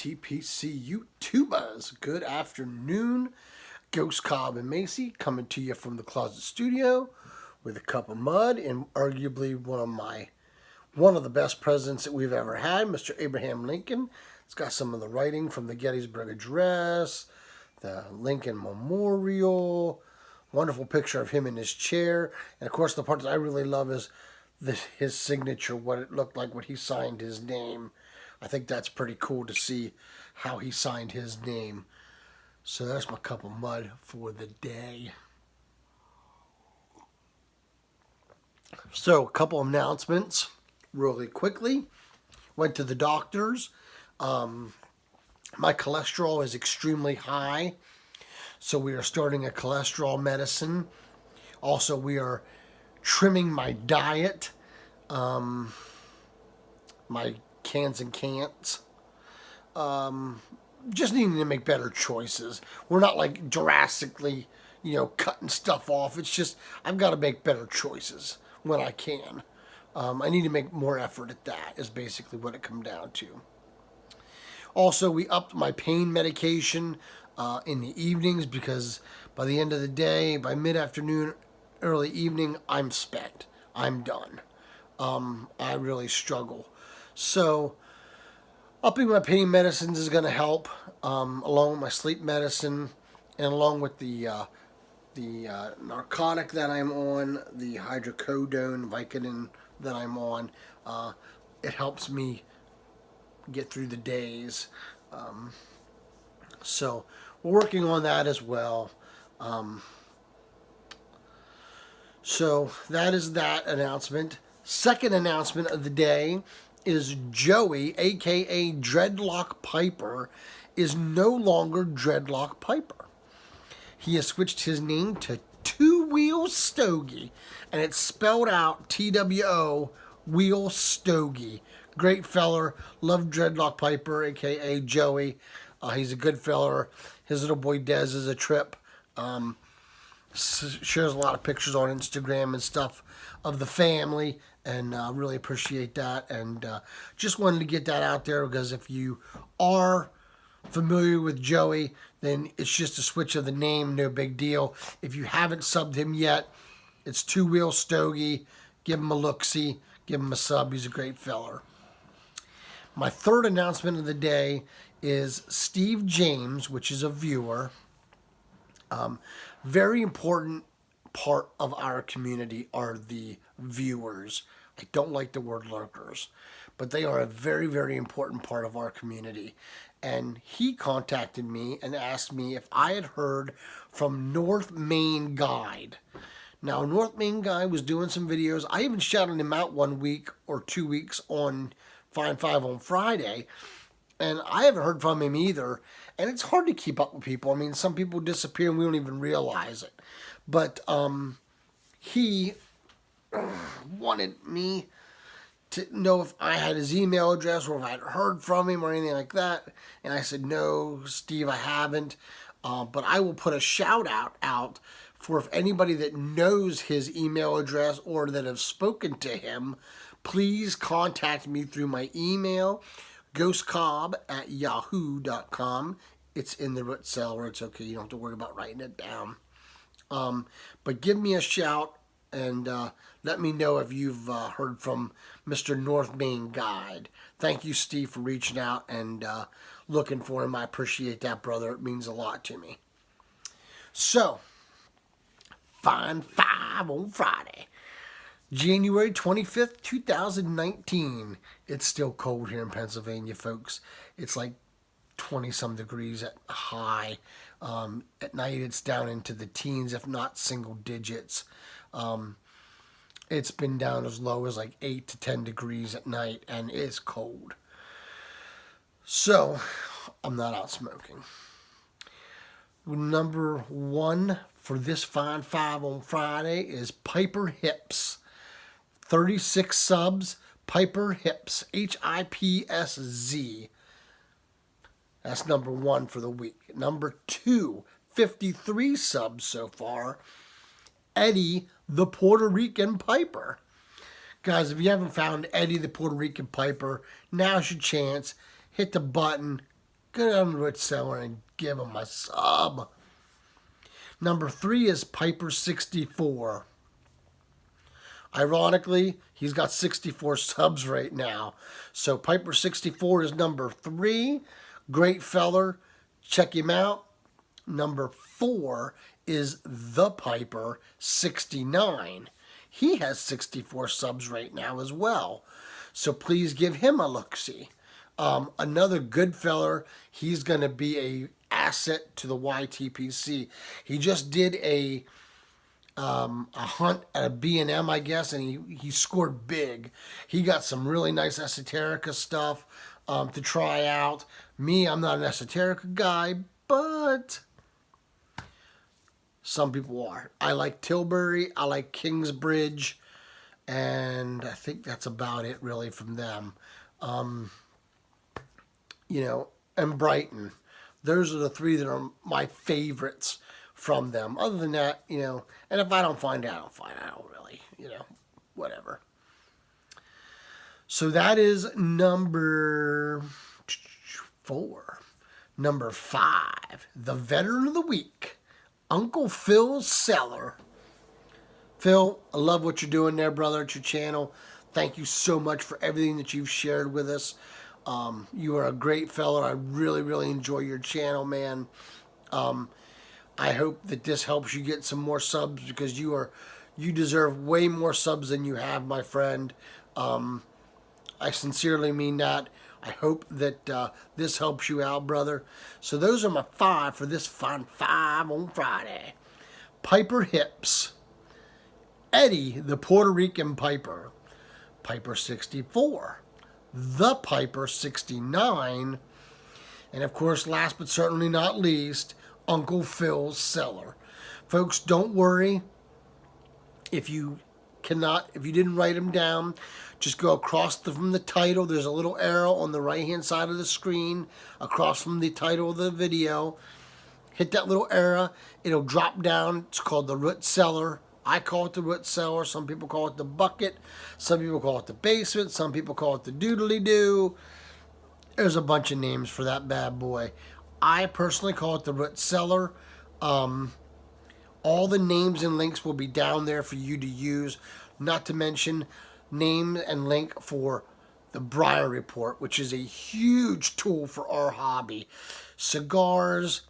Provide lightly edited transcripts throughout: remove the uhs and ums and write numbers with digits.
TPC YouTubers, good afternoon. GhostCob and Macy coming to you from the closet studio with a cup of mud and arguably one of the best presidents that we've ever had, Mr. Abraham Lincoln. It's got some of the writing from the Gettysburg Address, the Lincoln Memorial, wonderful picture of him in his chair, and of course the part that I really love is his signature, what it looked like when he signed his name. I think that's pretty cool to see how he signed his name. So that's my cup of mud for the day. So a couple of announcements really quickly. Went to the doctors. My cholesterol is extremely high. So we are starting a cholesterol medicine. Also, we are trimming my diet. My cans and can'ts. Just needing to make better choices. We're not like drastically, cutting stuff off. It's just I've got to make better choices when I can. I need to make more effort at that is basically what it comes down to. Also, we upped my pain medication in the evenings because by the end of the day, by mid-afternoon, early evening, I'm spent. I'm done. I really struggle. So, upping my pain medicines is going to help, along with my sleep medicine, and along with the narcotic that I'm on, the hydrocodone, Vicodin that I'm on. It helps me get through the days. So, we're working on that as well. So, that is that announcement. Second announcement of the day is Joey, aka Dreadlock Piper, is no longer Dreadlock Piper. He has switched his name to Two Wheel Stogie, and it's spelled out TWO Wheel Stogie. Great feller, love Dreadlock Piper, aka Joey. He's a good feller. His little boy Dez is a trip. Shares a lot of pictures on Instagram and stuff of the family, and really appreciate that. And just wanted to get that out there because if you are familiar with Joey, then it's just a switch of the name, no big deal. If you haven't subbed him yet, it's Two Wheel Stogie. Give him a look-see, give him a sub. He's a great feller. My third announcement of the day is Steve James, which is a viewer. Very important part of our community are the viewers. I don't like the word lurkers, but they are a very, very important part of our community. And he contacted me and asked me if I had heard from North Main Guide. Now, North Main Guide was doing some videos. I even shouted him out 1 week or 2 weeks on Fine 5 on Friday. And I haven't heard from him either. And it's hard to keep up with people. I mean, some people disappear and we don't even realize it. But he wanted me to know if I had his email address or if I had heard from him or anything like that. And I said, no, Steve, I haven't. But I will put a shout out for if anybody that knows his email address or that have spoken to him, please contact me through my email, GhostCob@yahoo.com. It's in the Cellar. It's okay. You don't have to worry about writing it down. But give me a shout and let me know if you've heard from Mr. North Main Guide. Thank you, Steve, for reaching out and looking for him. I appreciate that, brother. It means a lot to me. So, Fine 5 on Friday. January 25th, 2019. It's still cold here in Pennsylvania, folks. It's like 20-some degrees at high. At night, it's down into the teens, if not single digits. It's been down as low as like 8 to 10 degrees at night, and it's cold. So, I'm not out smoking. Number 1 for this fine 5 on Friday is Piper Hipsz. 36 subs, Piper Hipsz, Hipsz. That's number 1 for the week. Number 2, 53 subs so far, Eddie the Puerto Rican Piper. Guys, if you haven't found Eddie the Puerto Rican Piper, now's your chance. Hit the button, go down to Cellar and give him a sub. Number 3 is Piper 64. Ironically, he's got 64 subs right now. So Piper 64 is number 3. Great feller. Check him out. Number 4 is The Piper 69. He has 64 subs right now as well. So please give him a look-see. Another good feller. He's going to be a asset to the YTPC. He just did a hunt at a B&M, I guess, and he scored big. He got some really nice esoterica stuff to try out. Me, I'm not an esoterica guy, but some people are. I like Tilbury, I like Kingsbridge, and I think that's about it really from them. And Brighton. Those are the 3 that are my favorites from them. Other than that, and if I don't find out, I'll find out really, whatever. So that is number 4. Number 5, the Veteran of the Week, Uncle Phil's Cellar. Phil, I love what you're doing there, brother, at your channel. Thank you so much for everything that you've shared with us. You are a great fella. I really, really enjoy your channel, man. I hope that this helps you get some more subs because you deserve way more subs than you have, my friend. I sincerely mean that. I hope that this helps you out, brother. So those are my 5 for this fine 5 on Friday. Piper Hipsz, Eddie the Puerto Rican Piper, Piper 64, the Piper 69, and of course, last but certainly not least, Uncle Phil's Cellar. Folks, don't worry if you didn't write them down. Just go across from the title. There's a little arrow on the right-hand side of the screen across from the title of the video. Hit that little arrow. It'll drop down. It's called the root cellar. I call it the root cellar. Some people call it the bucket. Some people call it the basement. Some people call it the doodly-doo. There's a bunch of names for that bad boy. I personally call it the root cellar. All the names and links will be down there for you to use. Not to mention name and link for the Briar Report, which is a huge tool for our hobby. Cigars,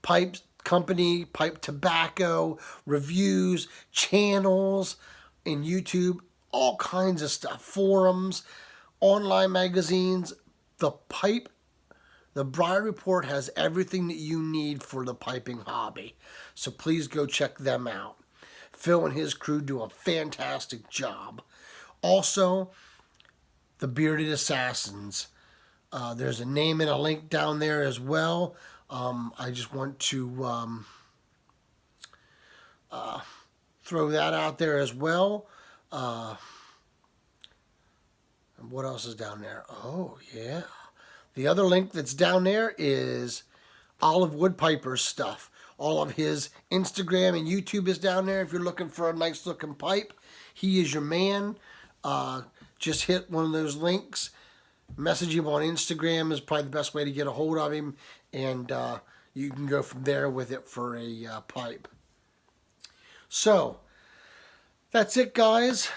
pipe company, pipe tobacco, reviews, channels in YouTube, all kinds of stuff. Forums, online magazines. The Briar Report has everything that you need for the piping hobby. So please go check them out. Phil and his crew do a fantastic job. Also, the Bearded Assassins. There's a name and a link down there as well. I just want to throw that out there as well. And what else is down there? Oh, yeah. The other link that's down there is Olivewood Piper's stuff. All of his Instagram and YouTube is down there. If you're looking for a nice looking pipe, he is your man. Just hit one of those links. Message him on Instagram is probably the best way to get a hold of him. And you can go from there with it for a pipe. So, that's it, guys.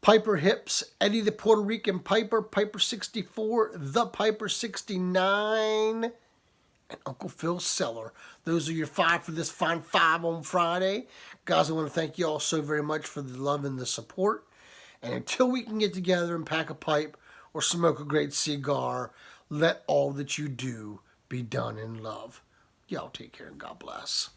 Piper Hipsz, Eddie the Puerto Rican Piper, Piper 64, the Piper 69, and Uncle Phil's Cellar. Those are your 5 for this fine 5 on Friday. Guys, I want to thank you all so very much for the love and the support. And until we can get together and pack a pipe or smoke a great cigar, let all that you do be done in love. Y'all take care and God bless.